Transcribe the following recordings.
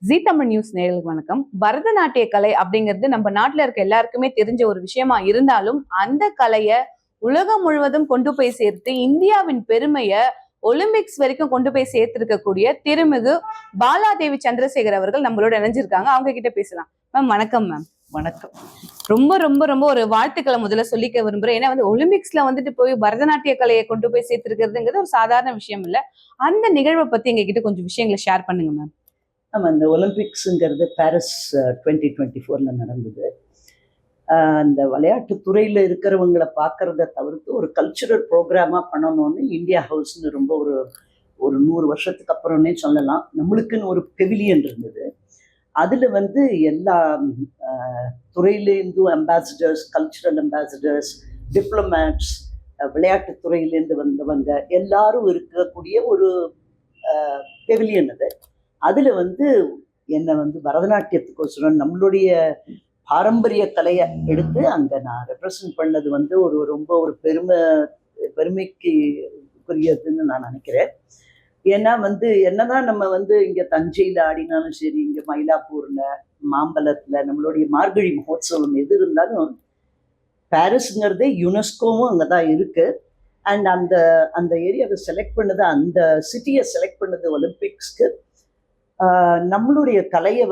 ஜீ Tamil news நேயர்களுக்கு வணக்கம். பரதநாட்டிய கலை அப்படிங்கிறது நம்ம நாட்டுல இருக்க எல்லாருக்குமே தெரிஞ்ச ஒரு விஷயமா இருந்தாலும் அந்த கலைய உலகம் முழுவதும் கொண்டு போய் சேர்த்து இந்தியாவின் பெருமைய ஒலிம்பிக்ஸ் வரைக்கும் கொண்டு போய் சேர்த்திருக்கக்கூடிய திருமிகு பாலாதேவி சந்திரசேகர் அவர்கள் நம்மளோட இணைஞ்சிருக்காங்க. அவங்க கிட்ட பேசலாம். மேம் வணக்கம். மேம் வணக்கம். ரொம்ப ரொம்ப ரொம்ப ஒரு வாழ்த்துக்களை முதல்ல சொல்லிக்க விரும்புறேன். ஏன்னா ஒலிம்பிக்ஸ்ல போய் பரதநாட்டிய கலையை கொண்டு போய் சேர்த்திருக்கிறதுங்கிறது ஒரு சாதாரண விஷயம் இல்ல. அந்த நிகழ்வை பத்தி எங்க கிட்ட கொஞ்சம் விஷயங்களை ஷேர் பண்ணுங்க மேம். ஆமாம், இந்த ஒலிம்பிக்ஸுங்கிறது பாரிஸ் 2024 நடந்தது. அந்த விளையாட்டு துறையில் இருக்கிறவங்களை பார்க்கறத தவிர்த்து ஒரு கல்ச்சுரல் ப்ரோக்ராமாக பண்ணணும்னு இந்தியா ஹவுஸ்னு ரொம்ப ஒரு 100 வருஷத்துக்கு அப்புறம்னே சொல்லலாம், நம்மளுக்குன்னு ஒரு பெவிலியன் இருந்தது. அதில் எல்லா துறையிலேருந்தும் அம்பாசிடர்ஸ், கல்ச்சுரல் அம்பாசிடர்ஸ், டிப்ளமேட்ஸ், விளையாட்டு துறையிலேருந்து வந்தவங்க எல்லாரும் இருக்கக்கூடிய ஒரு பெவிலியன் அது. அதில் என்னை பரதநாட்டியத்துக்கோசரம் நம்மளுடைய பாரம்பரிய கலையை எடுத்து அங்கே நான் ரெப்ரசன்ட் பண்ணது ரொம்ப ஒரு பெருமைக்குரியதுன்னு நான் நினைக்கிறேன். ஏன்னா என்னதான் நம்ம இங்கே தஞ்சையில் ஆடினாலும் சரி, இங்கே மயிலாப்பூரில், மாம்பலத்தில் நம்மளுடைய மார்கழி மகோத்சவம் எது இருந்தாலும் பாரிஸ்ங்கிறதே யுனெஸ்கோவும் அங்கே தான் இருக்குது. அண்ட் அந்த ஏரியாவை செலக்ட் பண்ணது, அந்த சிட்டியை செலக்ட் பண்ணது ஒலிம்பிக்ஸ்க்கு. நம்மளுடைய கலையை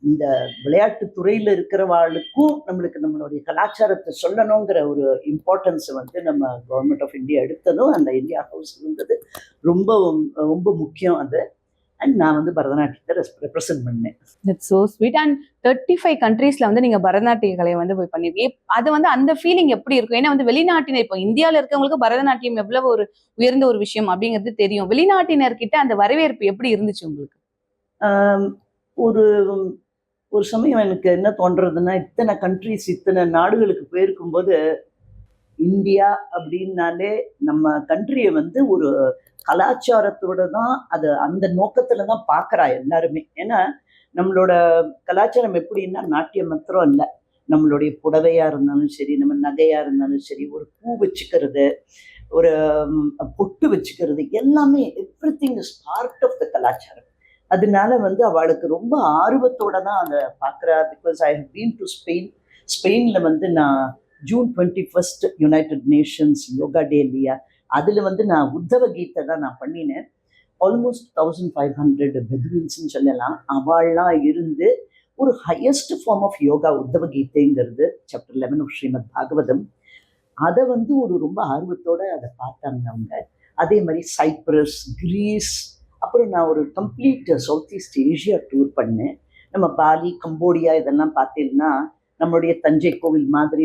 இந்த விளையாட்டு துறையில் இருக்கிறவாளுக்கும் நம்மளுடைய கலாச்சாரத்தை சொல்லணுங்கிற ஒரு இம்பார்ட்டன்ஸை நம்ம கவர்மெண்ட் ஆஃப் இந்தியா எடுத்ததும் அந்த இந்தியா ஹவுஸ் ரொம்ப ரொம்ப முக்கியம் அது. அண்ட் நான் பரதநாட்டியத்தை ரெப்ரசன்ட் பண்ணேன். That's so sweet. அண்ட் 35 கண்ட்ரீஸ்ல நீங்க பரதநாட்டிய கலையை போய் பண்ணிருக்கீங்க. அது அந்த ஃபீலிங் எப்படி இருக்கும்? ஏன்னா வெளிநாட்டினர், இப்போ இந்தியாவில் இருக்கவங்களுக்கு பரதநாட்டியம் எவ்வளவு ஒரு உயர்ந்த ஒரு விஷயம் அப்படிங்கிறது தெரியும். வெளிநாட்டினர்கிட்ட அந்த வரவேற்பு எப்படி இருந்துச்சு உங்களுக்கு? ஒரு ஒரு சமயம் எனக்கு என்ன தோன்றதுன்னா, இத்தனை கண்ட்ரிஸ், இத்தனை நாடுகளுக்கு போயிருக்கும்போது இந்தியா அப்படின்னாலே நம்ம கண்ட்ரியை ஒரு கலாச்சாரத்தோட தான் அது, அந்த நோக்கத்துல தான் பார்க்குறா எல்லாருமே. ஏன்னா நம்மளோட கலாச்சாரம் எப்படின்னா, நாட்டியம் மாத்திரம் இல்லை, நம்மளுடைய புடவையா இருந்தாலும் சரி, நம்ம நகையா இருந்தாலும் சரி, ஒரு பூ வச்சுக்கிறது, ஒரு பொட்டு வச்சுக்கிறது, எல்லாமே everything is part of the கலாச்சாரம். அதனால அவளுக்கு ரொம்ப ஆர்வத்தோட தான் அதை பார்க்குறா. Because I have been to ஸ்பெயினில் நான் June 21 United Nations Yoga day இல்லையா, அதில் நான் உத்தவ கீதை தான் நான் பண்ணினேன். ஆல்மோஸ்ட் 1500 பெதுவின்ஸ்ன்னு சொல்லலாம். அவள்லாம் இருந்து ஒரு highest form of yoga Uddhava கீதைங்கிறது சாப்டர் 11 ஆஃப் ஸ்ரீமத் பாகவதம். அதை ஒரு ரொம்ப ஆர்வத்தோடு அதை பார்த்தாங்க அவங்க. அதே மாதிரி சைப்ரஸ், கிரீஸ், அப்புறம் நான் ஒரு complete South East Asia tour பண்ணேன். நம்ம பாலி, கம்போடியா இதெல்லாம் பார்த்தீங்கன்னா நம்மளுடைய தஞ்சை கோவில் மாதிரி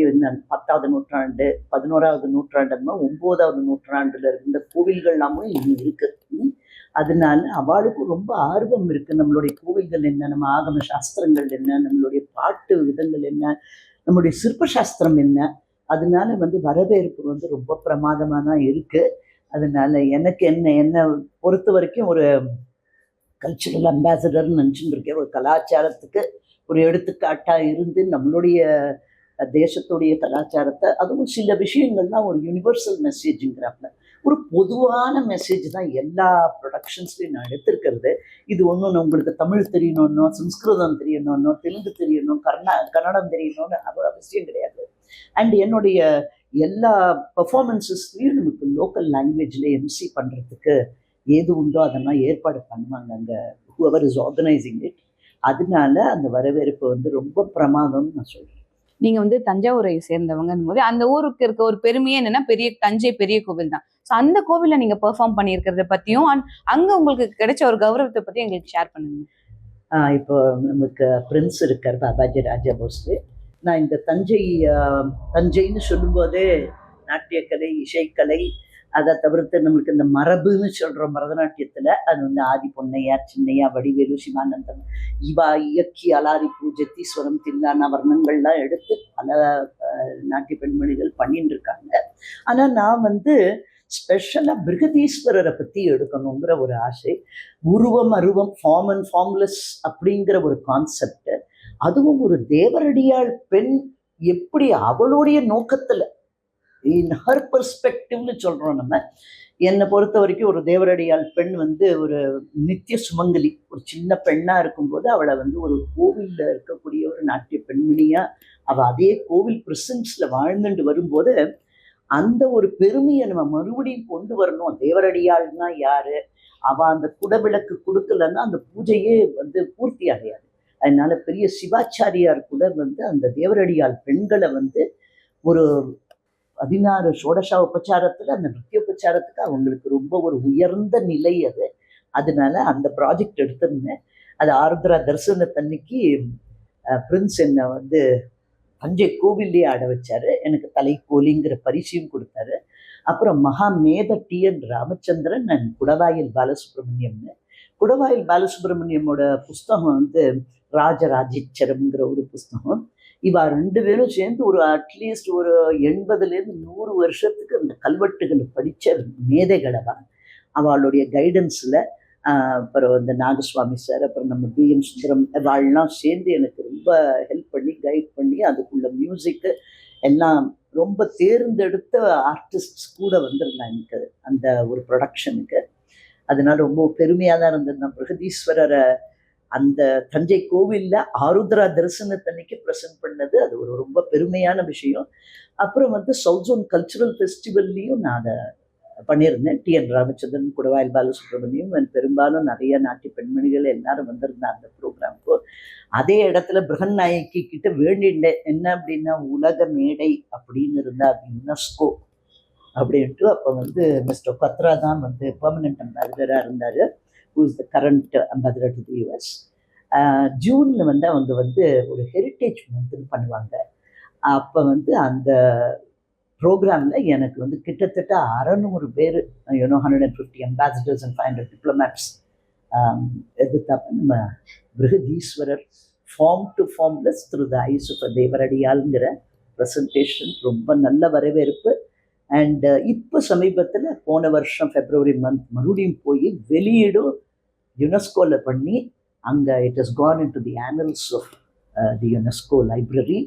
10ஆவது நூற்றாண்டு, 11ஆவது நூற்றாண்டு, 9ஆவது நூற்றாண்டுல இருந்த கோவில்கள் எல்லாமும் இன்னும் இருக்கு. அதனால அவளுக்கும் ரொம்ப ஆர்வம் இருக்கு. நம்மளுடைய கோவில்கள் என்ன, நம்ம ஆகம சாஸ்திரங்கள் என்ன, நம்மளுடைய பாட்டு விதங்கள் என்ன, நம்மளுடைய சிற்ப சாஸ்திரம் என்ன. அதனால வரவேற்பு ரொம்ப பிரமாதமாக தான் இருக்கு. அதனால எனக்கு என்னை பொறுத்த வரைக்கும் ஒரு கல்ச்சுரல் அம்பாசிடர்னு நினச்சிட்டு இருக்கேன். ஒரு கலாச்சாரத்துக்கு ஒரு எடுத்துக்காட்டாக இருந்து நம்மளுடைய தேசத்துடைய கலாச்சாரத்தை, அதுவும் சில விஷயங்கள்லாம் ஒரு யூனிவர்சல் மெசேஜுங்கிறாப்புல ஒரு பொதுவான மெசேஜ் தான் எல்லா ப்ரொடக்ஷன்ஸ்லையும் நான் எடுத்திருக்கிறது. இது ஒன்றும் உங்களுக்கு தமிழ் தெரியணும்னோ, சம்ஸ்கிருதம் தெரியணும்னோ, தெலுங்கு தெரியணும், கன்னடம் தெரியணும்னு அவசியம் கிடையாது. அண்ட் என்னுடைய எல்லா பர்ஃபார்மன்ஸஸ்லையும் நமக்கு லோக்கல் லாங்குவேஜில் எம்சி பண்ணுறதுக்கு ஏது உண்டோ அதெல்லாம் ஏற்பாடு பண்ணுவாங்க அங்கே ஹூஎவர் இஸ் ஆர்கனைசிங் இட். அதனால அந்த வரவேற்பு ரொம்ப பிரமாதம்னு நான் சொல்கிறேன். நீங்க தஞ்சாவூரை சேர்ந்தவங்க போது அந்த ஊருக்கு இருக்க ஒரு பெருமையே என்னன்னா, தஞ்சை பெரிய கோவில் தான். ஸோ அந்த கோவிலில் நீங்க பெர்ஃபார்ம் பண்ணியிருக்கிறத பத்தியும் அங்க உங்களுக்கு கிடைச்ச ஒரு கௌரவத்தை பத்தி எங்களுக்கு ஷேர் பண்ணுங்க. இப்போ நமக்கு பிரின்ஸ் இருக்கார், பாபாஜி ராஜா போஸ்லே. நான் இந்த தஞ்சைன்னு சொல்லும்போதே நாட்டியக்கலை, இசைக்கலை, அதை தவிர்த்து நம்மளுக்கு இந்த மரபுன்னு சொல்கிறோம் பரதநாட்டியத்தில், அது ஆதி பொன்னையா, சின்னையா, வடிவேலு, சிவானந்தம், இவா இயக்கி அலாரி பூஜை, தீஸ்வரம், தில்லானா வர்ணங்கள்லாம் எடுத்து பல நாட்டிய பெண்மணிகள் பண்ணிட்டு இருக்காங்க. ஆனால் நான் ஸ்பெஷலாக பிருகதீஸ்வரரை பற்றி எடுக்கணுங்கிற ஒரு ஆசை. உருவம் அருவம், ஃபார்ம் அண்ட் ஃபார்ம்லெஸ் அப்படிங்கிற ஒரு கான்செப்ட். அதுவும் ஒரு தேவரடியாள் பெண் எப்படி அவளுடைய நோக்கத்தில், இன் ஹர் பெர்ஸ்பெக்டிவ்னு சொல்கிறோம் நம்ம, என்னை பொறுத்த வரைக்கும் ஒரு தேவரடியாள் பெண் வந்து ஒரு நித்திய சுமங்கலி, ஒரு சின்ன பெண்ணா இருக்கும்போது அவளை வந்து ஒரு கோவில்ல இருக்கக்கூடிய ஒரு நாட்டிய பெண்மணியா அவ அதே கோவில் பிரசன்ஸ்ல வாழ்ந்துட்டு வரும்போது அந்த ஒரு பெருமையை நம்ம மறுபடியும் கொண்டு வரணும். தேவரடியாள்னா யாரு, அவ அந்த குடவிளக்கு கொடுக்கலன்னா அந்த பூஜையே வந்து பூர்த்தி அடையாது. அதனால பெரிய சிவாச்சாரியார் கூட வந்து அந்த தேவரடியாள் பெண்களை வந்து ஒரு 16 ஷோடசா உபச்சாரத்துல அந்த நித்தியோபச்சாரத்துக்கு அவங்களுக்கு ரொம்ப ஒரு உயர்ந்த நிலை அது. அதனால அந்த ப்ராஜெக்ட் எடுத்திருந்தேன். அது ஆருத்ரா தரிசனத்தன்னைக்கு பிரின்ஸ் என்னை வந்து தஞ்சை கோவில்லையே ஆட வச்சாரு. எனக்கு தலைக்கோலிங்கிற பரிசையும் கொடுத்தாரு. அப்புறம் மகா மேத டி.என். ராமச்சந்திரன் அண்ட் குடவாயில் பாலசுப்ரமணியம்னு. குடவாயில் பாலசுப்ரமணியமோட புஸ்தகம் வந்து ராஜராஜேச்சரம்ங்கிற ஒரு புஸ்தகம். இவா 2 பேரும் சேர்ந்து ஒரு அட்லீஸ்ட் ஒரு 80லேருந்து 100 வருஷத்துக்கு அந்த கல்வெட்டுகளை படிச்ச மேதைகளவா. அவளுடைய கைடன்ஸ்ல அப்புறம் இந்த நாகசுவாமி சார், அப்புறம் நம்ம பி.எம். சுந்தரம் இவாள்லாம் சேர்ந்து எனக்கு ரொம்ப ஹெல்ப் பண்ணி கைட் பண்ணி அதுக்குள்ள மியூசிக்கு எல்லாம் ரொம்ப தேர்ந்தெடுத்த ஆர்டிஸ்ட்ஸ் கூட வந்திருந்தாங்க எனக்கு அந்த ஒரு ப்ரொடக்ஷனுக்கு. அதனால ரொம்ப பெருமையாக தான் இருந்தது. நான் பிரகதீஸ்வரரை அந்த தஞ்சை கோவில்ல ஆருத்ரா தரிசனத்தன்னைக்கு ப்ரெசென்ட் பண்ணது அது ஒரு ரொம்ப பெருமையான விஷயம். அப்புறம் வந்து சவுத் ஜோன் கல்ச்சுரல் ஃபெஸ்டிவல்லையும் நான் அதை பண்ணியிருந்தேன். டி.என். ராமச்சந்திரன், குடவாயில் பாலசுப்ரமணியம் பெரும்பாலும் நிறைய நாட்டிய பெண்மணிகள் எல்லாரும் வந்திருந்தாங்க அந்த ப்ரோக்ராமுக்கு. அதே இடத்துல பிரகன் நாயக்கி கிட்ட வேண்டிண்டேன், என்ன அப்படின்னா உலக மேடை அப்படின்னு இருந்தா அது யுனெஸ்கோ அப்படின்ட்டு. அப்போ வந்து மிஸ்டர் பத்ரா தான் வந்து பெர்மனன்ட் அம்பாசிடராக இருந்தார், who is the current ambassador to the US. ஜூனில் வந்து அவங்க வந்து ஒரு ஹெரிட்டேஜ் மந்த்னு பண்ணுவாங்க. அப்போ வந்து அந்த ப்ரோக்ராமில் எனக்கு வந்து கிட்டத்தட்ட 600 பேர், 150 அம்பாசிடர்ஸ் அண்ட் 500 டிப்ளமேட்ஸ் எதிர்த்தாப்ப நம்ம Brihadeeswarar form to formless through the eyes of தேவரடியாளுங்கிற ப்ரெசன்டேஷன் ரொம்ப நல்ல வரவேற்பு. அண்ட் இப்போ சமீபத்தில் போன வருஷம் February மந்த் மறுபடியும் போய் வெளியீடும் யுனெஸ்கோவில் பண்ணி அங்கே it is gone in to the annals of the UNESCO library.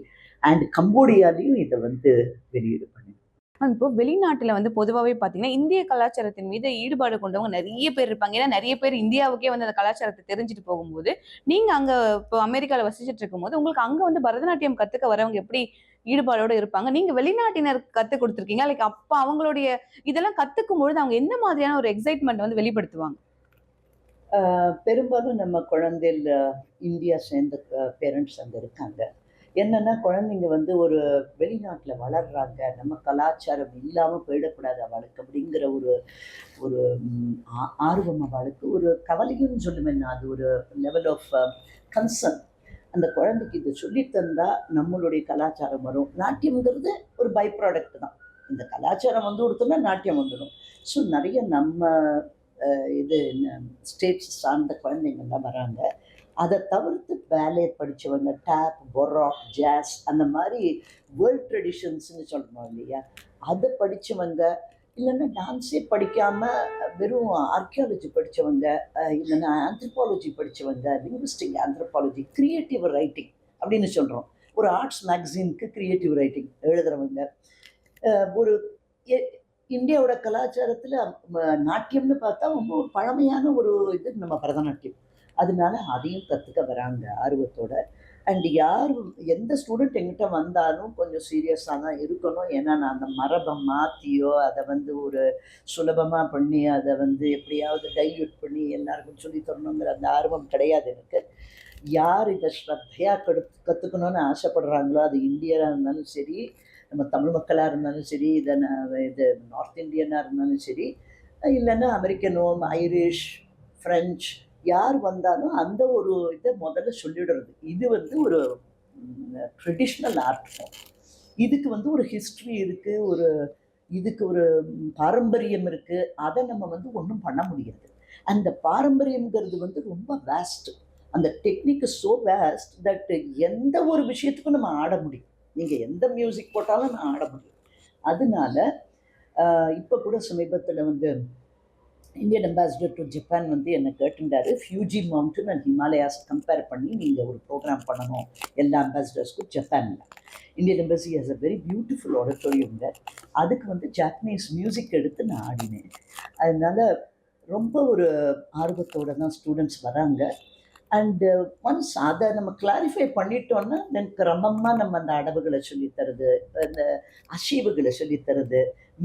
And கம்போடியாலையும் இதை வந்து வெளியீடு பண்ணி. இப்போ வெளிநாட்டுல வந்து பொதுவாகவே பாத்தீங்கன்னா இந்திய கலாச்சாரத்தின் மீது ஈடுபாடு கொண்டவங்க நிறைய பேர் இருப்பாங்க. ஏன்னா நிறைய பேர் இந்தியாவுக்கே வந்து அந்த கலாச்சாரத்தை தெரிஞ்சுட்டு போகும்போது, நீங்க அங்க இப்போ அமெரிக்கால வசிச்சுட்டு இருக்கும்போது உங்களுக்கு அங்க வந்து பரதநாட்டியம் கத்துக்க வரவங்க எப்படி ஈடுபாடோட இருப்பாங்க? நீங்க வெளிநாட்டினர் கத்து கொடுத்துருக்கீங்க, லைக் அப்ப அவங்களுடைய இதெல்லாம் கத்துக்கும் பொழுது அவங்க எந்த மாதிரியான ஒரு எக்ஸைட்மெண்ட் வந்து வெளிப்படுத்துவாங்க? பெரும்பாலும் நம்ம குழந்தையில் இந்தியா சேர்ந்த பேரண்ட்ஸ் அங்கே இருக்காங்க. என்னன்னா குழந்தைங்க வந்து ஒரு வெளிநாட்டில் வளர்றாங்க, நம்ம கலாச்சாரம் இல்லாமல் போயிடக்கூடாது அவளுக்கு அப்படிங்கிற ஒரு ஒரு ஆர்வம், அவளுக்கு ஒரு கவலையும் சொல்லுவேன். அது ஒரு லெவல் ஆஃப் கன்சர்ன். அந்த குழந்தைக்கு இதை சொல்லித்தந்தா நம்மளுடைய கலாச்சாரம் வரும். நாட்டியம்ங்கிறது ஒரு பை ப்ராடக்ட் தான். இந்த கலாச்சாரம் வந்து கொடுத்தோம்னா நாட்டியம் வந்துடும். ஸோ நிறைய நம்ம இது ஸ்டேட்ஸ் சார்ந்த குழந்தைங்கள்லாம் வராங்க. அதை தவிர்த்து பேலே படித்தவங்க, டேப், பொராக், ஜாஸ் அந்த மாதிரி வேர்ல்ட் ட்ரெடிஷன்ஸ்னு சொல்கிறோம் இல்லையா, அதை படித்தவங்க, இல்லைன்னா டான்ஸே படிக்காமல் வெறும் ஆர்கியாலஜி படித்தவங்க, இல்லைன்னா ஆந்த்ரோபாலஜி படித்தவங்க, லிங்குவிஸ்டிக் ஆந்த்ரோபாலஜி, கிரியேட்டிவ் ரைட்டிங் அப்படின்னு சொல்கிறோம். ஒரு ஆர்ட்ஸ் மேகசினுக்கு கிரியேட்டிவ் ரைட்டிங் எழுதுகிறவங்க. ஒரு இந்தியாவோட கலாச்சாரத்தில் நாட்டியம்னு பார்த்தா ரொம்ப ஒரு பழமையான ஒரு இது நம்ம பரதநாட்டியம். அதனால அதையும் கற்றுக்க வராங்க ஆர்வத்தோட. அண்ட் யார் எந்த ஸ்டூடெண்ட் எங்கிட்ட வந்தாலும் கொஞ்சம் சீரியஸாக தான் இருக்கணும். ஏன்னா நான் அந்த மரபை மாற்றியோ அதை வந்து ஒரு சுலபமாக பண்ணி அதை வந்து எப்படியாவது டைல்யூட் பண்ணி எல்லாருக்கும் சொல்லி தரணுங்கிற அந்த ஆர்வம் கிடையாது எனக்கு. யார் இதை ஸ்ரத்தையாக கற்றுக்கணும்னு ஆசைப்படுறாங்களோ, அது இந்தியராக இருந்தாலும் சரி, நம்ம தமிழ் மக்களாக இருந்தாலும் சரி, இது நார்த் இந்தியனாக இருந்தாலும் சரி, இல்லைன்னா அமெரிக்கனோ, ஐரிஷ், ஃப்ரெஞ்ச், யார் வந்தாலும் அந்த ஒரு இதை முதல்ல சொல்லிடுறது. இது வந்து ஒரு ட்ரெடிஷ்னல் ஆர்ட் ஃபார்ம். இதுக்கு வந்து ஒரு ஹிஸ்ட்ரி இருக்குது, ஒரு இதுக்கு ஒரு பாரம்பரியம் இருக்குது. அதை நம்ம வந்து ஒன்றும் பண்ண முடியாது. அந்த பாரம்பரியங்கிறது வந்து ரொம்ப வேஸ்ட். அந்த technique is so waste that எந்த ஒரு விஷயத்துக்கும் நம்ம ஆட முடியும். நீங்கள் எந்த மியூசிக் போட்டாலும் நான் ஆட முடியும். அதனால இப்போ கூட சமீபத்தில் வந்து இந்தியன் அம்பாசிடர் டு ஜப்பான் வந்து என்னை கேட்டுட்டாரு, Fuji mountain and Himalayas compare பண்ணி நீங்கள் ஒரு ப்ரோக்ராம் பண்ணணும் எல்லா அம்பாசிடர்ஸ்க்கும் ஜப்பானில். Indian embassy has a very beautiful auditorium. அதுக்கு வந்து ஜாப்பனீஸ் மியூசிக் எடுத்து நான் ஆடினேன். அதனால ரொம்ப ஒரு ஆர்வத்தோடு தான் ஸ்டூடெண்ட்ஸ் வராங்க. அண்டு ஒன்ஸ் அதை நம்ம கிளாரிஃபை பண்ணிட்டோன்னா தென் கிரமமாக நம்ம அந்த அடவுகளை சொல்லித்தருது, அந்த அசைவுகளை சொல்லித்தருது,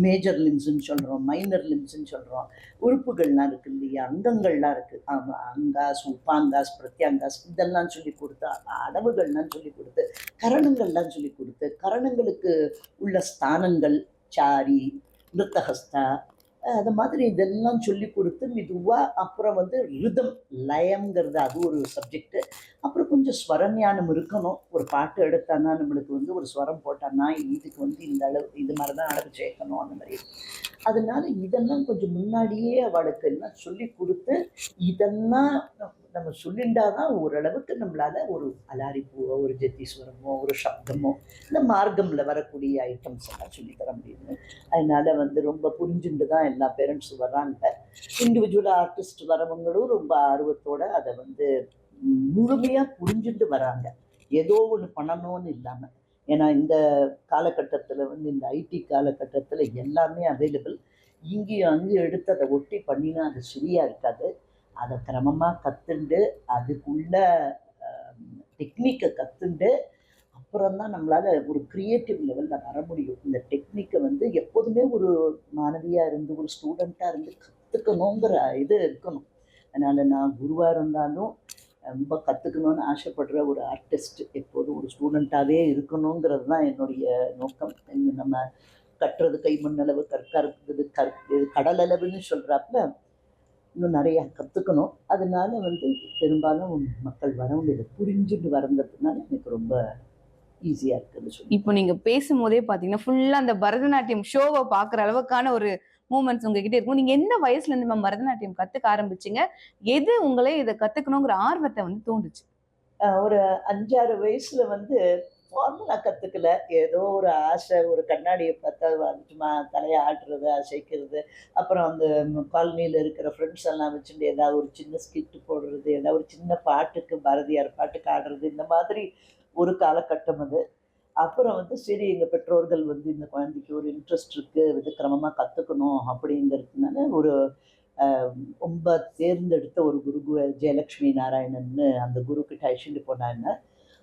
மேஜர் லிம்ஸ்ன்னு சொல்கிறோம், மைனர் லிம்ஸ்ன்னு சொல்கிறோம், உறுப்புகள்லாம் இருக்குது இல்லையா, அங்கங்கள்லாம் இருக்குது, அங்காஸ், உப்பாங்காஸ், பிரத்யாங்காஸ், இதெல்லாம் சொல்லி கொடுத்து, அடவுகள்லாம் சொல்லி கொடுத்து, கரணங்கள்லாம் சொல்லி கொடுத்து, கரணங்களுக்கு உள்ள ஸ்தானங்கள், சாரி, நிருத்தஹஸ்தா, அது மாதிரி இதெல்லாம் சொல்லி கொடுத்து மெதுவாக அப்புறம் வந்து ரிதம், லயம்ங்கிறது அது ஒரு சப்ஜெக்டு. அப்புறம் கொஞ்சம் ஸ்வரஞானம் இருக்கணும். ஒரு பாட்டு எடுத்தான்னா நம்மளுக்கு வந்து ஒரு ஸ்வரம் போட்டான்னா இதுக்கு வந்து இந்த அளவு இது மாதிரி தான் அளவு சேர்க்கணும் அந்த மாதிரி. அதனால இதெல்லாம் கொஞ்சம் முன்னாடியே அவளுக்கு எல்லாம் சொல்லி கொடுத்து, இதெல்லாம் நம்ம சொல்லிண்டாதான் ஓரளவுக்கு நம்மளால ஒரு அலாரிப்பூவோ, ஒரு ஜெத்தீஸ்வரமோ, ஒரு சப்தமோ, இந்த மார்க்கமில் வரக்கூடிய ஐட்டம்ஸ் எல்லாம் சொல்லித்தர முடியுது. அதனால வந்து ரொம்ப புரிஞ்சுட்டு தான் எல்லா பேரண்ட்ஸும் வர்றாங்க. இண்டிவிஜுவல் ஆர்டிஸ்ட் வரவங்களும் ரொம்ப ஆர்வத்தோடு அதை வந்து முழுமையாக புரிஞ்சுட்டு வராங்க. ஏதோ ஒன்று பண்ணணும்னு இல்லாமல். ஏன்னா இந்த காலகட்டத்தில் வந்து இந்த ஐடி காலகட்டத்தில் எல்லாமே அவைலபிள். இங்கேயும் அங்கேயும் எடுத்து அதை ஒட்டி பண்ணினா அது சரியாக இருக்காது. அதை கிரமமாக கற்றுண்டு அதுக்குள்ள டெக்னிக்கை கற்றுண்டு அப்புறம் தான் நம்மளால் ஒரு க்ரியேட்டிவ் லெவலில் வர முடியும். இந்த டெக்னிக்கை வந்து எப்போதுமே ஒரு மாணவியாக இருந்து ஒரு ஸ்டூடெண்ட்டாக இருந்து கற்றுக்கணுங்கிற இது இருக்கணும். அதனால் நான் குருவாக இருந்தாலும் ரொம்ப கற்றுக்கணுன்னு ஆசைப்படுற ஒரு ஆர்டிஸ்ட், எப்போதும் ஒரு ஸ்டூடெண்ட்டாகவே இருக்கணுங்கிறது தான் என்னுடைய நோக்கம். நம்ம கட்டுறது கை மண்ணளவு, கற்கிறது கடலளவுன்னு சொல்கிறாப்புல இன்னும் நிறையா கற்றுக்கணும். அதனால வந்து பெரும்பாலும் மக்கள் வரவங்க இதை புரிஞ்சுட்டு வரங்கிறதுனால எனக்கு ரொம்ப ஈஸியாக இருக்குதுன்னு சொல்லி. இப்போ நீங்க பேசும்போதே பாத்தீங்கன்னா ஃபுல்லா அந்த பரதநாட்டியம் ஷோவை பாக்குற அளவுக்கான ஒரு மூமெண்ட்ஸ் உங்ககிட்ட இருக்கும். நீங்க எந்த வயசுல இருந்து மேம் பரதநாட்டியம் கத்துக்க ஆரம்பிச்சீங்க? எது உங்களை இதை கத்துக்கணுங்கிற ஆர்வத்தை வந்து தூண்டுச்சு? ஒரு 5-6 வயசுல வந்து ஃபார்முலா கற்றுக்கல. ஏதோ ஒரு ஆசை, ஒரு கண்ணாடியை பார்த்தா சும்மா தலையை ஆட்டுறது, அசைக்கிறது, அப்புறம் அந்த காலனியில் இருக்கிற ஃப்ரெண்ட்ஸ் எல்லாம் வச்சுட்டு ஏதாவது ஒரு சின்ன ஸ்கிட்டு போடுறது, ஏதாவது ஒரு சின்ன பாட்டுக்கு பாரதியார் பாட்டுக்கு ஆடுறது, இந்த மாதிரி ஒரு காலகட்டம் அது. அப்புறம் வந்து சரி எங்கள் பெற்றோர்கள் வந்து இந்த குழந்தைக்கு ஒரு இன்ட்ரெஸ்ட் இருக்குது, இது கிரமமாக கற்றுக்கணும் அப்படிங்கிறதுனால ஒரு ரொம்ப தேர்ந்தெடுத்த ஒரு குரு ஜெயலக்ஷ்மி நாராயணன்னு அந்த குருக்கிட்ட அழைச்சிட்டு போனாங்க.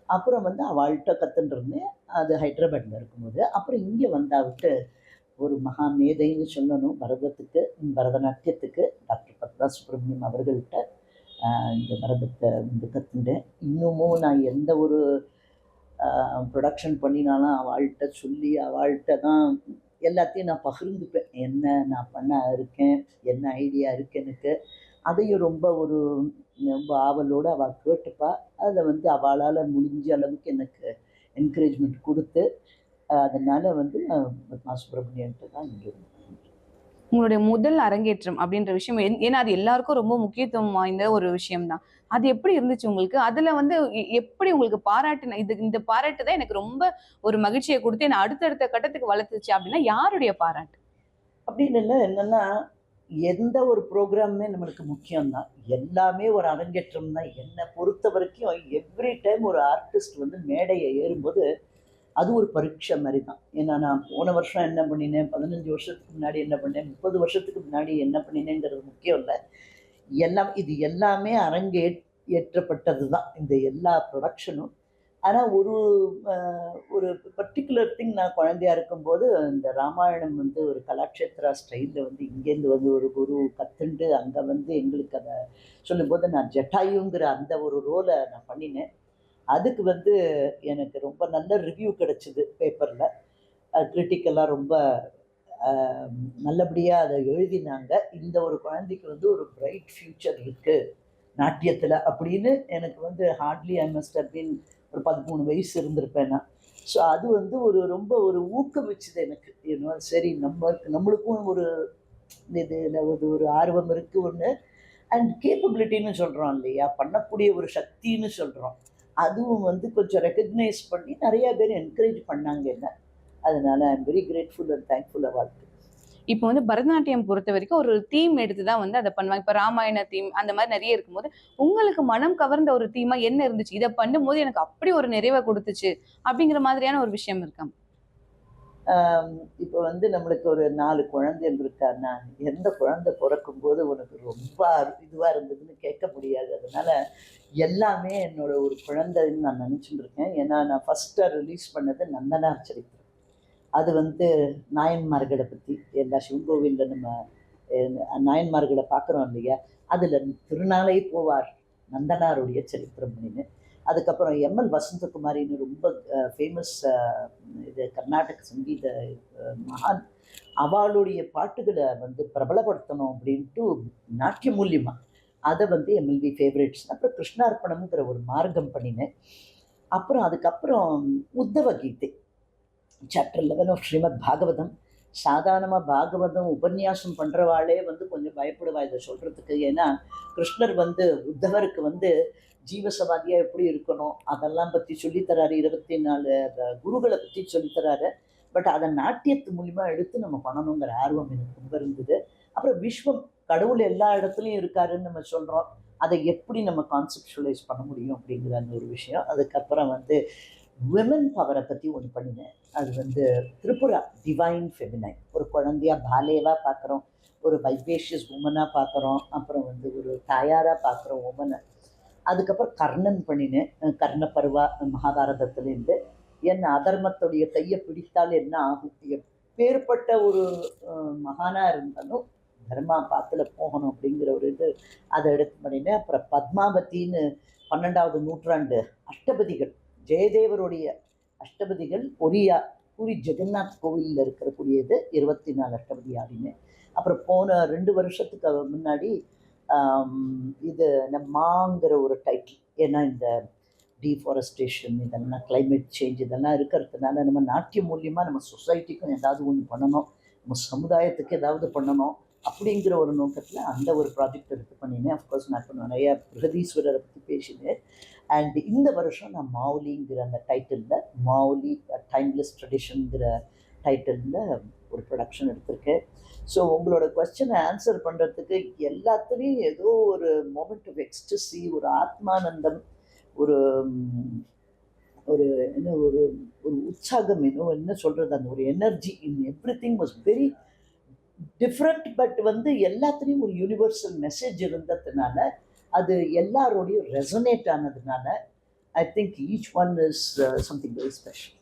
அப்புறம் வந்து அவள்கிட்ட கற்றுருந்தேன். அது ஹைதராபாத்தில் இருக்கும்போது. அப்புறம் இங்கே வந்தாவிட்டு ஒரு மகா மேதைன்னு சொல்லணும் பரதத்துக்கு, பரதநாட்டியத்துக்கு, டாக்டர் பத்மா சுப்ரமணியம் அவர்கள்ட்ட இந்த பரதத்தை வந்து கற்றுண்டேன். இன்னமும் நான் எந்த ஒரு ப்ரொடக்ஷன் பண்ணினாலும் அவள்கிட்ட சொல்லி அவள்கிட்ட தான் எல்லாத்தையும் நான் பகிர்ந்துப்பேன். என்ன நான் பண்ண இருக்கேன், என்ன ஐடியா இருக்குது எனக்கு. அதையும் ரொம்ப ரொம்ப ஆவலோடு அவள் கேட்டுப்பா. அதை வந்து அவளால் முடிஞ்ச அளவுக்கு எனக்கு என்கரேஜ்மெண்ட் கொடுத்து, அதனால் வந்து பத்மா சுப்ரமணியன்ட்டு தான் இங்கே. உங்களுடைய முதல் அரங்கேற்றம் அப்படின்ற விஷயம் ஏன்னா அது எல்லாருக்கும் ரொம்ப முக்கியத்துவம் வாய்ந்த ஒரு விஷயம்தான். அது எப்படி இருந்துச்சு உங்களுக்கு? அதுல வந்து எப்படி உங்களுக்கு பாராட்டு, இந்த பாராட்டு தான் எனக்கு ரொம்ப ஒரு மகிழ்ச்சியை கொடுத்து என்ன அடுத்தடுத்த கட்டத்துக்கு வளர்த்துச்சு அப்படின்னா யாருடைய பாராட்டு? அப்படின்னு இல்லை, என்னென்னா எந்த ஒரு ப்ரோக்ராமுமே நம்மளுக்கு முக்கியம்தான். எல்லாமே ஒரு அரங்கேற்றம் தான். என்னை பொறுத்த வரைக்கும் எவ்ரி டைம் ஒரு ஆர்டிஸ்ட் வந்து மேடையை ஏறும்போது அது ஒரு பரீட்சை மாதிரி தான். ஏன்னா நான் போன வருஷம் என்ன பண்ணினேன், 15 வருஷத்துக்கு முன்னாடி என்ன பண்ணேன், 30 வருஷத்துக்கு முன்னாடி என்ன பண்ணினேங்கிறது முக்கியம் இல்லை. இது எல்லாமே ஏற்றப்பட்டது தான் இந்த எல்லா ப்ரொடக்ஷனும். ஆனால் ஒரு பர்டிகுலர் திங், நான் குழந்தையா இருக்கும்போது இந்த ராமாயணம் வந்து ஒரு கலாட்சேத்ரா ஸ்டைலில் வந்து இங்கேருந்து வந்து ஒரு குரு கற்றுண்டு அங்கே வந்து எங்களுக்கு அதை சொல்லும்போது நான் ஜட்டாயுங்கிற அந்த ஒரு ரோலை நான் பண்ணினேன். அதுக்கு வந்து எனக்கு ரொம்ப நல்ல ரிவ்யூ கிடச்சிது பேப்பரில். கிரிட்டிக்கெல்லாம் ரொம்ப நல்லபடியாக அதை எழுதினாங்க. இந்த ஒரு குழந்தைக்கு வந்து ஒரு பிரைட் ஃப்யூச்சர் இருக்குது நாட்டியத்தில் அப்படின்னு எனக்கு வந்து hardly I must have been ஒரு 13 வயசு இருந்திருப்பேன் நான். ஸோ அது வந்து ரொம்ப ஒரு ஊக்குவிச்சுது எனக்கு. ஏன்னா சரி நம்மளுக்கும் ஒரு இதில் ஒரு ஆர்வம் இருக்குது ஒன்று, அண்ட் கேப்பபிலிட்டின்னு சொல்கிறோம் இல்லையா, பண்ணக்கூடிய ஒரு சக்தின்னு சொல்கிறோம். அதுவும் வந்து கொஞ்சம் ரெக்கக்னைஸ் பண்ணி நிறையா பேர் என்கரேஜ் பண்ணாங்க என்ன. அதனால் I am very grateful and thankful award. இப்போ வந்து பரதநாட்டியம் பொறுத்த வரைக்கும் ஒரு தீம் எடுத்து தான் வந்து அதை பண்ணுவாங்க. இப்போ ராமாயண தீம் அந்த மாதிரி நிறைய இருக்கும்போது, உங்களுக்கு மனம் கவர்ந்த ஒரு தீமா என்ன இருந்துச்சு? இத பண்ணும்போது எனக்கு அப்படி ஒரு நிறைவ குடுத்துச்சு, அப்படிங்கிற மாதிரியான ஒரு விஷயம் இருக்கா? இப்போ வந்து நம்மளுக்கு ஒரு 4 குழந்தைகள் இருக்கான்னா, எந்த குழந்தை பொறக்கும்போது உனக்கு ரொம்ப இதுவா இருந்ததுன்னு கேட்க முடியாது. அதனால எல்லாமே என்னோட ஒரு குழந்தைன்னு நான் நினைச்சுட்டு இருக்கேன். ஏன்னா நான் ஃபர்ஸ்ட்டா ரிலீஸ் பண்ணது நந்தனார் சரித்திரம். அது வந்து நாயன்மார்கள பத்தி எல்லா சிவன் கோவில்ல நம்ம நாயன்மார்கள பார்க்குறோம் இல்லையா? அதுல திருநாளை போவார் நந்தனாருடைய சரித்திரம் அப்படின்னு. அதுக்கப்புறம் எம்.எல். வசந்தகுமாரின்னு ரொம்ப ஃபேமஸ் இது கர்நாடக சங்கீத மகான். அவளுடைய பாட்டுகளை வந்து பிரபலப்படுத்தணும் அப்படின்ட்டு நாட்டிய மூலியமா அதை வந்து எம்எல்வி ஃபேவரேட்ஸ். அப்புறம் கிருஷ்ணார்ப்பணம்ங்கிற ஒரு மார்க்கம் பண்ணினேன். அப்புறம் அதுக்கப்புறம் உத்தவ கீதை சாப்டர் 11 ஆஃப் ஸ்ரீமத் பாகவதம். சாதாரணமாக பாகவதம் உபன்யாசம் பண்ணுறவாளே வந்து கொஞ்சம் பயப்படுவா இதை சொல்கிறதுக்கு. ஏன்னா கிருஷ்ணர் வந்து உத்தவருக்கு வந்து ஜீவசமாதியாக எப்படி இருக்கணும் அதெல்லாம் பற்றி சொல்லித்தராரு. 24 குருகளை பற்றி சொல்லித்தராரு. பட் அதை நாட்டியத்து மூலிமா எடுத்து நம்ம பண்ணணுங்கிற ஆர்வம் எனக்கு ரொம்ப இருந்தது. அப்புறம் விஸ்வம், கடவுள் எல்லா இடத்துலையும் இருக்காருன்னு நம்ம சொல்கிறோம். அதை எப்படி நம்ம கான்செப்டுவலைஸ் பண்ண முடியும் அப்படிங்கிற அந்த ஒரு விஷயம். அதுக்கப்புறம் வந்து விமன் பவரை பற்றி ஒன்று பண்ணினேன். அது வந்து திரிபுரா டிவைன் ஃபெமினைன். ஒரு குழந்தையா பாலேவாக பார்க்குறோம், ஒரு வைவேஷியஸ் உமனாக பார்க்குறோம், அப்புறம் வந்து ஒரு தாயாராக பார்க்குறோம் உமனை. அதுக்கப்புறம் கர்ணன் பண்ணினேன். கர்ண பருவா மகாபாரதத்துலேருந்து. என் அதர்மத்துடைய கையை பிடித்தால் என்ன ஆகும், எப்பேற்பட்ட ஒரு மகானாக இருந்தாலும் தர்மா பாத்துல போகணும் அப்படிங்கிற ஒரு இது அதை எடுத்து பண்ணினேன். அப்புறம் பத்மாவதின்னு 12வது நூற்றாண்டு அஷ்டபதிகள், ஜெயதேவருடைய அஷ்டபதிகள் ஒரியா பூரி ஜெகநாத் கோவிலில் இருக்கக்கூடியது 24 அஷ்டபதி ஆடினேன். அப்புறம் போன 2 வருஷத்துக்கு முன்னாடி இது நம்மாங்கிற ஒரு டைட்டில். ஏன்னா இந்த டீஃபாரஸ்டேஷன் இதெல்லாம் கிளைமேட் சேஞ்ச் இதெல்லாம் இருக்கிறதுனால நம்ம நாட்டிய மூலியமாக நம்ம சொசைட்டிக்கும் ஏதாவது ஒன்று பண்ணணும், நம்ம சமுதாயத்துக்கு ஏதாவது பண்ணணும் அப்படிங்கிற ஒரு நோக்கத்தில் அந்த ஒரு ப்ராஜெக்ட் எடுத்து பண்ணினேன். அஃப்கோர்ஸ் நான் இப்போ நிறையா பிரகதீஸ்வரரை பற்றி பேசினேன். அண்ட் இந்த வருஷம் நான் மாவுலிங்கிற அந்த டைட்டிலில், மாவுலி டைம்லெஸ் ட்ரெடிஷனுங்கிற டைட்டிலில் ஒரு ப்ரொடக்ஷன் எடுத்திருக்கேன். ஸோ உங்களோட கொஸ்டினை ஆன்சர் பண்ணுறதுக்கு எல்லாத்துலேயும் ஏதோ ஒரு மொமெண்ட் ஆஃப் எக்ஸ்டசி, ஒரு ஆத்மானந்தம், ஒரு ஒரு என்ன ஒரு ஒரு உற்சாகம், என்ன சொல்கிறது, அந்த ஒரு energy in every thing was very different. But வந்து எல்லாத்துலேயும் ஒரு யூனிவர்சல் மெசேஜ் இருந்ததுனால, அது எல்லாரோடையும் ரெசனேட் ஆனதுனால, I think each one is something very special.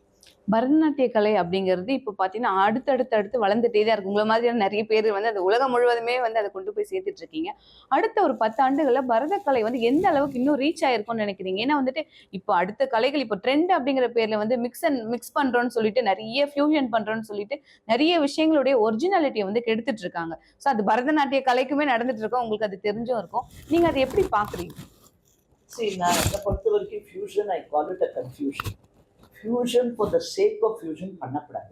பரதநாட்டிய கலை அப்படிங்கிறது இப்போ பார்த்தீங்கன்னா அடுத்து வளர்ந்துட்டே தான் இருக்கு. உங்களை மாதிரியான நிறைய பேர் வந்து அது உலகம் முழுவதுமே வந்து அதை கொண்டு போய் சேர்த்துட்டு இருக்கீங்க. அடுத்த ஒரு 10 ஆண்டுகள்ல பரதக்கலை வந்து எந்த அளவுக்கு இன்னும் ரீச் ஆயிருக்கும்னு நினைக்கிறீங்க? ஏன்னா வந்துட்டு இப்போ அடுத்த கலைகள் இப்போ ட்ரெண்ட் அப்படிங்கிற பேர்ல வந்து மிக்ஸ் பண்றோம்னு சொல்லிட்டு, நிறைய ஃபியூஷன் பண்றோம்னு சொல்லிட்டு நிறைய விஷயங்களுடைய ஒரிஜினாலிட்டியை வந்து கெடுத்துட்டு இருக்காங்க. ஸோ அது பரதநாட்டிய கலைக்குமே நடந்துட்டு இருக்கோம். உங்களுக்கு அது தெரிஞ்சும் இருக்கும். நீங்க அதை எப்படி பாக்குறீங்க? சரி, நான் என்னை பொறுத்த வரைக்கும் fusion I call it a confusion. Fusion for the sake of fusion பண்ணக்கூடாது.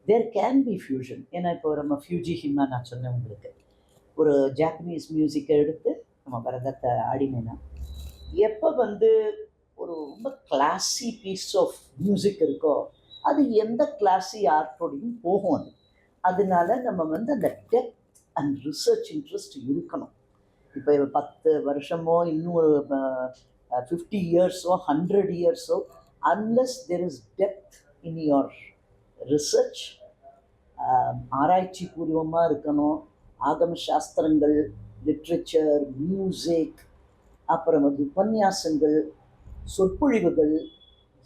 There can be fusion. ஏன்னா இப்போ நம்ம ஃபியூஜி ஹிமா நான் சொன்னேன் உங்களுக்கு, ஒரு ஜாப்பனீஸ் மியூசிக்கை எடுத்து நம்ம பரதத்தை ஆடினேன்னா, எப்போ வந்து ஒரு ரொம்ப கிளாஸி பீஸ் ஆஃப் மியூசிக் இருக்கோ அது எந்த கிளாஸி ஆர்ட்டோடையும் போகும். அது அதனால நம்ம வந்து அந்த டெப்த் அண்ட் ரிசர்ச் இன்ட்ரெஸ்ட் இருக்கணும். இப்போ 10 வருஷமோ இன்னும் ஒரு 50 இயர்ஸோ 100 இயர்ஸோ, unless there is depth in your research, ஆராய்ச்சி பூர்வமாக இருக்கணும். ஆகம சாஸ்திரங்கள், லிட்ரேச்சர், மியூசிக், அப்புறம் வந்து உபன்யாசங்கள், சொற்பொழிவுகள்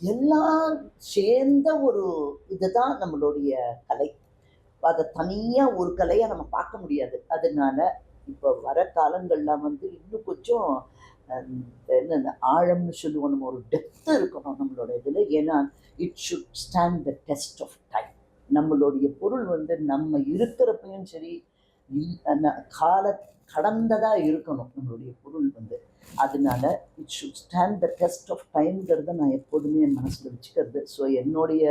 எல்லாம் சேர்ந்த ஒரு இதுதான் நம்மளுடைய கலை. அதை தனியாக ஒரு கலையாக நம்ம பார்க்க முடியாது. அதனால இப்போ வர காலங்கள்லாம் வந்து இன்னும் கொஞ்சம் என்ன ஆழம்னு சொல்லுவோம், நம்ம ஒரு டெப்த்து இருக்கணும் நம்மளோட இதில். ஏன்னா it should stand the test of time. நம்மளுடைய பொருள் வந்து நம்ம இருக்கிறப்பையும் சரி கால கடந்ததாக இருக்கணும் நம்மளுடைய பொருள் வந்து. அதனால it should stand the test of டைம்ங்கிறத நான் எப்போதுமே என் மனசில் வச்சுக்கிறது. ஸோ என்னுடைய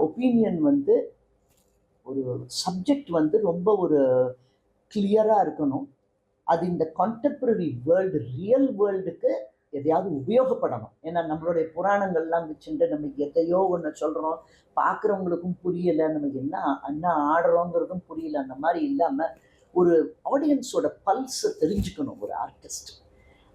ஒப்பீனியன் வந்து ஒரு சப்ஜெக்ட் வந்து ரொம்ப ஒரு கிளியராக இருக்கணும். அது இந்த கான்டெம்பரரி வேர்ல்டு, ரியல் வேர்ல்டுக்கு எதையாவது உபயோகப்படணும். ஏன்னா நம்மளுடைய புராணங்கள்லாம் வச்சுட்டு நம்ம எதையோ ஒன்று சொல்கிறோம், பார்க்குறவங்களுக்கும் புரியலை, நம்ம என்ன ஆடுறோங்கிறதும் புரியல. அந்த மாதிரி இல்லாமல் ஒரு ஆடியன்ஸோட பல்ஸை தெரிஞ்சுக்கணும் ஒரு ஆர்டிஸ்ட்.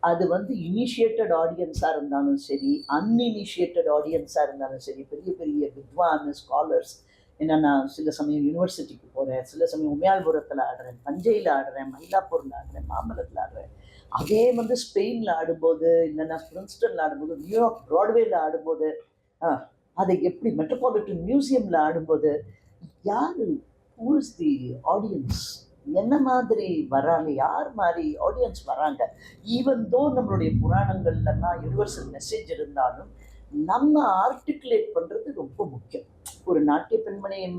அது வந்து இனிஷியேட்டட் ஆடியன்ஸாக இருந்தாலும் சரி, அன்இனிஷியேட்டட் ஆடியன்ஸாக இருந்தாலும் சரி, பெரிய பெரிய வித்வான் ஸ்காலர்ஸ். ஏன்னா நான் சில சமயம் யூனிவர்சிட்டிக்கு போகிறேன், சில சமயம் உமையால்புரத்தில் ஆடுறேன், தஞ்சையில் ஆடுறேன், மயிலாப்பூரில் ஆடுறேன், மாமல்லத்தில் ஆடுறேன். அதே வந்து ஸ்பெயினில் ஆடும்போது, இல்லைன்னா பிரின்ஸ்டனில் ஆடும்போது, நியூயார்க் ப்ராட்வேயில் ஆடும்போது, அதை எப்படி மெட்ரோபாலிட்டன் மியூசியமில் ஆடும்போது, யார் ஹூ இஸ் தி ஆடியன்ஸ், என்ன மாதிரி வராங்க, யார் மாதிரி ஆடியன்ஸ் வராங்க. ஈவன் தோ நம்மளுடைய புராணங்கள்லாம் யூனிவர்சல் மெசேஜ் இருந்தாலும் நம்ம ஆர்டிகுலேட் பண்ணுறது ரொம்ப முக்கியம். ஒரு நாட்டிய பெண்மணியை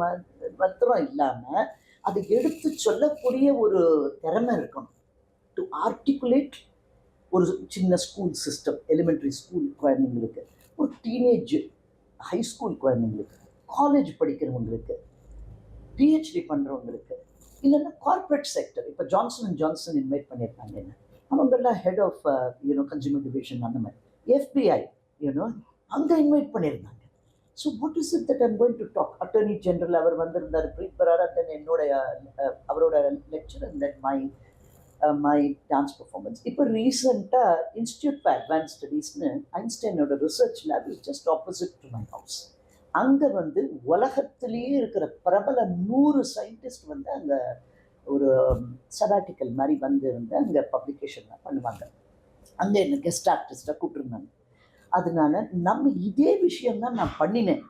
மாத்திரம் இல்லாமல் அதை எடுத்து சொல்லக்கூடிய ஒரு திறமை இருக்கணும். டு ஆர்டிகுலேட் ஒரு சின்ன ஸ்கூல் சிஸ்டம், எலிமெண்ட்ரி ஸ்கூல் குழந்தைங்களுக்கு, ஒரு டீனேஜ் ஹை ஸ்கூல் குழந்தைங்களுக்கு, காலேஜ் படிக்கிறவங்களுக்கு, பிஹெச்டி பண்ணுறவங்களுக்கு, இல்லைன்னா கார்பரேட் செக்டர். இப்போ ஜான்சன் அண்ட் ஜான்சன் இன்வைட் பண்ணியிருக்காங்க. என்ன அவங்கெல்லாம் ஹெட் ஆஃப் கன்சியூமர் டிவிஷன், அந்த மாதிரி எஃபிஐ அங்கே இன்வைட் பண்ணியிருந்தாங்க. So what is it that I'm going to talk. Attorney general அவர் வந்திருந்தார், பிரீத் பராரத்தன் என்னுடைய அவரோட lecture and then my dance performance. இப்போ ரீசெண்டாக இன்ஸ்டியூட் ஃபார் அட்வான்ஸ் ஸ்டடீஸ்னு ஐன்ஸ்டைனோட research lab is just opposite to my house. அங்கே வந்து உலகத்திலேயே இருக்கிற பிரபல 100 சயின்டிஸ்ட் வந்து அங்கே ஒரு சபாட்டிக்கல் மாதிரி வந்து இருந்து அங்கே பப்ளிகேஷன் பண்ணுவாங்க. அங்கே என்ன கெஸ்ட் ஆர்டிஸ்டாக கூப்பிட்டுருந்தாங்க. அதனால நம்ம இதே விஷயம்தான் நான் பண்ணினேன்.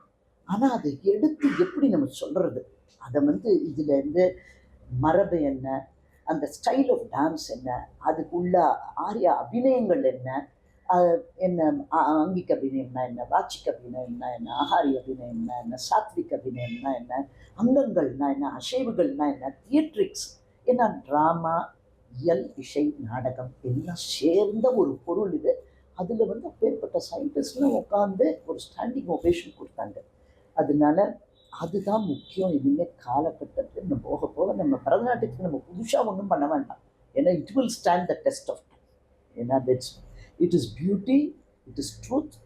ஆனால் அதை எடுத்து எப்படி நம்ம சொல்கிறது, அதை வந்து இதில் இருந்து மரபு என்ன, அந்த ஸ்டைல் ஆஃப் டான்ஸ் என்ன, அதுக்குள்ள ஆரிய அபிநயங்கள் என்ன, என்ன ஆங்கிக் அபிநயம்னா என்ன, வாச்சிக் அபிநயம்னா என்ன, ஆகாரி அபிநயம்னா என்ன, சாத்விக் அபிநயம்னா என்ன, அங்கங்கள்னா என்ன, அசைவுகள்னா என்ன, தியேட்ரிக்ஸ் என்ன, ட்ராமா, இயல், இசை, நாடகம் எல்லாம் சேர்ந்த ஒரு பொருள் இது. அதில் வந்து அப்பேற்பட்ட சயின்டிஸ்ட்லாம் உட்காந்து ஒரு ஸ்டாண்டிங் ஒவேஷன் கொடுத்தாங்க. அதனால அதுதான் முக்கியம். இனிமேல் காலகட்டத்தில் நம்ம போக போக நம்ம பரதநாட்டியத்துக்கு நம்ம புதுசாக ஒன்றும் பண்ண வேண்டாம். ஏன்னா it will stand the test of time. ஏன்னா it is beauty, it is truth.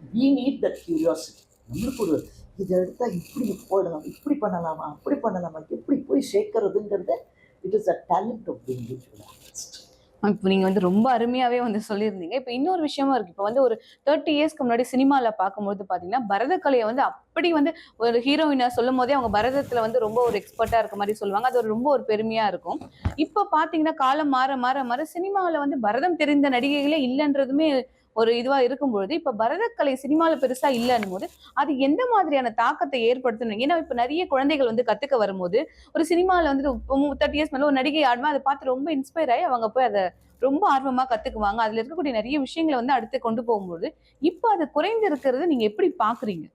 We need that curiosity. நம்மளுக்கு ஒரு இதை எடுத்தால் இப்படி போடலாம், இப்படி பண்ணலாமா, அப்படி பண்ணலாமா, எப்படி போய் சேர்க்கறதுங்கிறது it is a talent of the individual artist. இப்போ நீங்க வந்து ரொம்ப அருமையாவே வந்து சொல்லியிருந்தீங்க. இப்போ இன்னொரு விஷயமா இருக்கு. இப்போ வந்து ஒரு 30 இயர்ஸ்க்கு முன்னாடி சினிமால பார்க்கும்போது பாத்தீங்கன்னா, பரதக்கலையை வந்து அப்படி வந்து ஒரு ஹீரோயினா சொல்லும் போதே அவங்க பரதத்துல வந்து ரொம்ப ஒரு எக்ஸ்பர்ட்டா இருக்க மாதிரி சொல்லுவாங்க. அது ரொம்ப ஒரு பெருமையா இருக்கும். இப்போ பாத்தீங்கன்னா காலம் மாற மாற மாற சினிமாவில் வந்து பரதம் தெரிந்த நடிகைகளே இல்லைன்றதுமே ஒரு இதுவா இருக்கும்பொழுது, இப்ப பரதக்கலை சினிமால பெருசா இல்லைன்னும் போது அது எந்த மாதிரியான தாக்கத்தை ஏற்படுத்தணும்? ஏன்னா இப்ப நிறைய குழந்தைகள் வந்து கத்துக்க வரும்போது ஒரு சினிமால வந்து 30 இயர்ஸ் மேல ஒரு நடிகை ஆடுமா அதை பார்த்து ரொம்ப இன்ஸ்பயர் ஆகி அவங்க போய் அதை ரொம்ப ஆர்வமா கத்துக்குவாங்க. அதுல இருக்கக்கூடிய நிறைய விஷயங்களை வந்து அடுத்து கொண்டு போகும்போது இப்ப அது குறைந்து இருக்கிறது நீங்க எப்படி பாக்குறீங்க?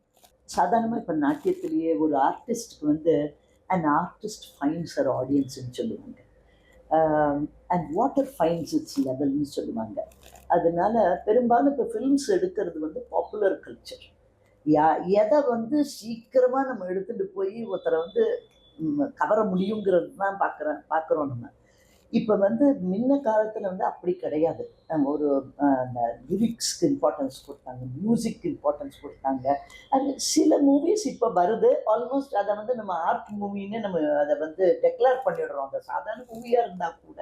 சாதாரணமாக இப்போ நாட்டியத்திலேயே ஒரு ஆர்டிஸ்ட்க்கு வந்து அண்ட் ஆர்டிஸ்ட் ஃபைன்ஸ் அர் ஆடியன்ஸ்ன்னு சொல்லுவாங்க. அண்ட் வாட்டர் ஃபைன்ஸ் இட்ஸ் லெவல்னு சொல்லுவாங்க. அதனால பெரும்பாலும் இப்போ ஃபிலிம்ஸ் எடுக்கிறது வந்து பாப்புலர் கல்ச்சர். எதை வந்து சீக்கிரமாக நம்ம எடுத்துகிட்டு போய் ஒருத்தரை வந்து கவர முடியுங்கிறது தான் பார்க்குறோம் நம்ம. இப்போ வந்து முன்ன காலத்தில் வந்து அப்படி கிடையாது. ஒரு அந்த லிரிக்ஸ்க்கு இம்பார்ட்டன்ஸ் கொடுத்தாங்க, மியூசிக் இம்பார்ட்டன்ஸ் கொடுத்தாங்க. அண்ட் சில மூவிஸ் இப்போ வருது, ஆல்மோஸ்ட் அதை வந்து நம்ம ஆர்ட் மூவின்னு நம்ம அதை வந்து டெக்ளேர் பண்ணிடுறோம். அந்த சாதாரண மூவியாக இருந்தால் கூட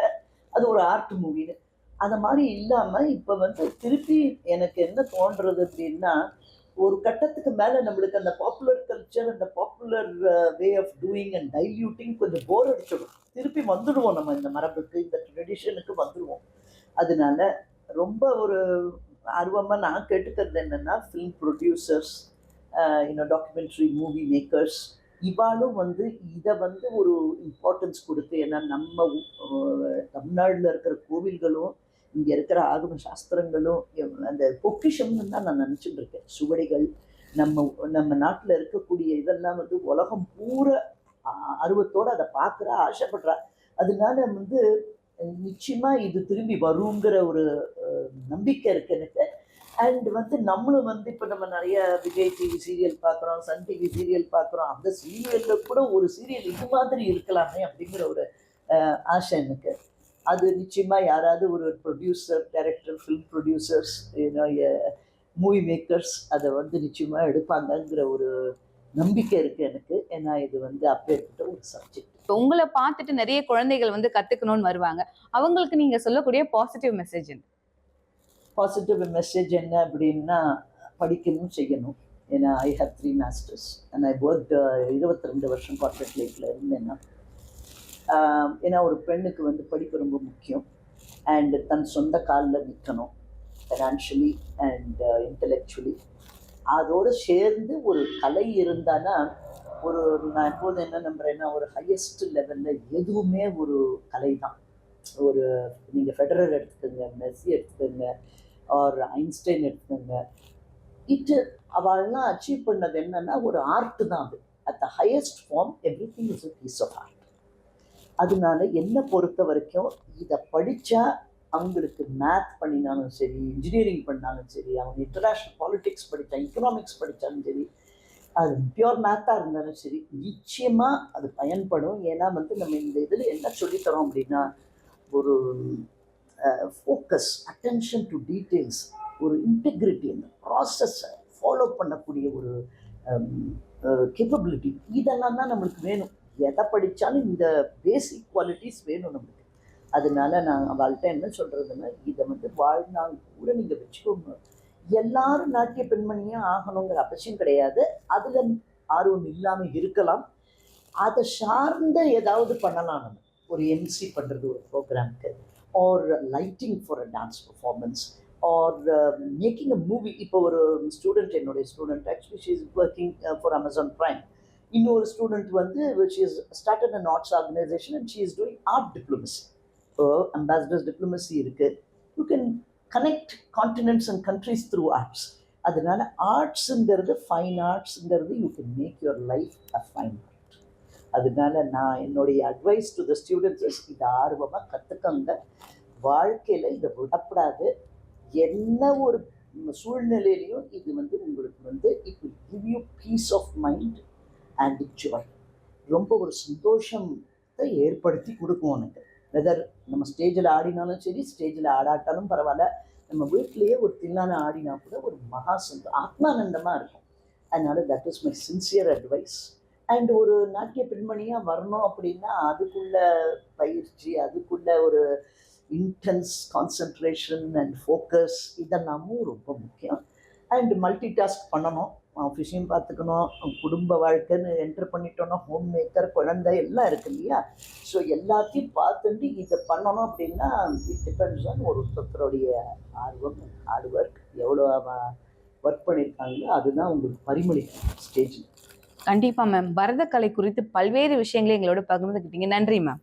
அது ஒரு ஆர்ட் மூவின்னு. அந்த மாதிரி இல்லாமல் இப்போ வந்து திருப்பி எனக்கு என்ன தோன்றுறது அப்படின்னா, ஒரு கட்டத்துக்கு மேலே நம்மளுக்கு அந்த பாப்புலர் கல்ச்சர், அந்த popular way of doing and diluting கொஞ்சம் போர் அடிச்சிடும். திருப்பி வந்துடுவோம், நம்ம இந்த மரபுக்கு, இந்த ட்ரெடிஷனுக்கு வந்துடுவோம். அதனால ரொம்ப ஒரு ஆர்வமாக நான் கேட்டுக்கிறது என்னென்னா, film producers, documentary movie makers இவாளும் வந்து இதை வந்து ஒரு இம்பார்ட்டன்ஸ் கொடுத்து, ஏன்னா நம்ம தமிழ்நாட்டில் இருக்கிற கோவில்களும் இங்கே இருக்கிற ஆகம சாஸ்திரங்களும் அந்த பொக்கிஷம்னு தான் நான் நினச்சிட்டு இருக்கேன். சுவடிகள் நம்ம நாட்டில் இருக்கக்கூடிய இதெல்லாம் வந்து உலகம் பூரா ஆர்வத்தோடு அதை பார்க்குறா, ஆசைப்படுறா. அதனால வந்து நிச்சயமாக இது திரும்பி வருங்கிற ஒரு நம்பிக்கை இருக்கு எனக்கு. அண்ட் வந்து நம்மளும் வந்து இப்போ நம்ம நிறைய விஜய் டிவி சீரியல் பார்க்குறோம், சன் டிவி சீரியல் பார்க்குறோம். அந்த சீரியலில் கூட ஒரு சீரியல் இது மாதிரி இருக்கலாமே அப்படிங்கிற ஒரு ஆசை எனக்கு. அது நிச்சயமா யாராவது ஒரு producer, director, film producers, movie makers அதை வந்து நிச்சயமா எடுப்பாங்கங்கிற ஒரு நம்பிக்கை இருக்கு எனக்கு. ஏன்னா இது வந்து அப்பேற்பட்ட ஒரு சப்ஜெக்ட். இப்ப உங்களை பார்த்துட்டு நிறைய குழந்தைகள் வந்து கத்துக்கணும்னு வருவாங்க. அவங்களுக்கு நீங்க சொல்லக்கூடிய பாசிட்டிவ் மெசேஜ் என்ன? பாசிட்டிவ் மெசேஜ் என்ன அப்படின்னா, படிக்கணும், செய்யணும். ஏன்னா I have 3 masters and I work 22 வருஷம் கார்பரேட் லைஃப்ல இருந்தேன்னா. ஏன்னா ஒரு பெண்ணுக்கு வந்து படிப்பு ரொம்ப முக்கியம். அண்ட் தன் சொந்த காலில் நிற்கணும், ஃபைனான்ஷியலி அண்ட் இன்டெலெக்சுவலி. அதோடு சேர்ந்து ஒரு கலை இருந்தானா, ஒரு நான் எப்போதும் என்ன நம்புறேன்னா, ஒரு ஹையஸ்ட் லெவலில் எதுவுமே ஒரு கலை தான். ஒரு நீங்கள் ஃபெடரர் எடுத்துக்கோங்க, மெஸ்ஸி எடுத்துக்கோங்க, ஆர் ஐன்ஸ்டைன் எடுத்துக்கோங்க. அவள்லாம் அச்சீவ் பண்ணது என்னன்னா ஒரு ஆர்ட் தான். அது at the highest form everything is a piece of art. அதனால என்னை பொறுத்த வரைக்கும் இதை படித்தா அவங்களுக்கு மேத் பண்ணினாலும் சரி, இன்ஜினியரிங் பண்ணாலும் சரி, அவங்க இன்டர்நேஷ்னல் பாலிட்டிக்ஸ் படித்தா, எக்கனாமிக்ஸ் படித்தாலும் சரி, அது பியூர் மேத்தாக இருந்தாலும் சரி, நிச்சயமாக அது பயன்படும். ஏன்னா வந்து நம்ம இந்த இதில் என்ன சொல்லித்தரோம் அப்படின்னா, ஒரு ஃபோக்கஸ், அட்டென்ஷன் டு டீட்டெயில்ஸ், ஒரு இன்டெகிரிட்டி, அந்த ப்ராசஸை ஃபாலோ பண்ணக்கூடிய ஒரு கேப்பபிலிட்டி, இதெல்லாம் தான் நம்மளுக்கு வேணும். எதை படித்தாலும் இந்த பேசிக் குவாலிட்டிஸ் வேணும் நம்மளுக்கு. அதனால நான் அவள்கிட்ட என்ன சொல்கிறதுன்னா, இதை வந்து வாழ்நாள் கூட நீங்கள் வச்சுக்கோங்க. எல்லாரும் நாட்டிய பெண்மணியும் ஆகணுங்கிற அவசியம் கிடையாது. அதில் ஆர்வம் இல்லாமல் இருக்கலாம். அதை சார்ந்த ஏதாவது பண்ணலாம். நம்ம ஒரு எம்சி பண்ணுறது ஒரு ப்ரோக்ராம்க்கு, or lighting for a dance performance, or making a movie. இப்போ ஒரு ஸ்டூடெண்ட், என்னுடைய student actually she is working for Amazon Prime. இன்னொரு ஸ்டூடெண்ட் வந்து she is started an arts organisation and she is doing art diplomacy. இப்போ ambassadors diplomacy இருக்குது. You can connect continents and countries through arts. அதனால ஆர்ட்ஸுங்கிறது, fine ஆர்ட்ஸுங்கிறது, you can make your life a fine art. அதனால நான் என்னுடைய advice to the students, இதை ஆர்வமாக கற்றுக்கங்க. வாழ்க்கையில் இதை விடப்படாது. என்ன ஒரு சூழ்நிலையிலையும் இது வந்து உங்களுக்கு வந்து it will give you peace of mind and joy. ரொம்ப ஒரு சந்தோஷத்தை ஏற்படுத்தி கொடுக்கும் உனக்கு. வெதர் நம்ம ஸ்டேஜில் ஆடினாலும் சரி, ஸ்டேஜில் ஆடாட்டாலும் பரவாயில்ல, நம்ம வீட்டிலேயே ஒரு தில்லான ஆடினா கூட ஒரு மகா ஆத்மானந்தமாக இருக்கும். அதனால that is my sincere advice. And ஒரு நாட்டிய பெண்மணியாக வரணும் அப்படின்னா அதுக்குள்ள பயிற்சி, அதுக்குள்ள ஒரு இன்டென்ஸ் கான்சன்ட்ரேஷன் அண்ட் ஃபோக்கஸ், இதெல்லாமும் ரொம்ப முக்கியம். அண்ட் மல்டி டாஸ்க் பண்ணணும். ஆஃபீஸையும் பார்த்துக்கணும், குடும்ப வாழ்க்கைன்னு என்டர் பண்ணிட்டோன்னா ஹோம் மேக்கர், குழந்தை எல்லாம் இருக்கு இல்லையா. ஸோ எல்லாத்தையும் பார்த்துட்டு இதை பண்ணணும் அப்படின்னா இட் டிபெண்ட்ஸ் ஆன் ஒருத்தருடைய ஆர்வம், ஹார்ட் ஒர்க். எவ்வளோ ஒர்க் பண்ணியிருக்காங்களோ அதுதான் உங்களுக்கு பரிமளிக்கும் ஸ்டேஜில். கண்டிப்பா மேம். பரதக்கலை குறித்து பல்வேறு விஷயங்களை எங்களோட பகிர்ந்துக்கிட்டீங்க. நன்றி மேம்.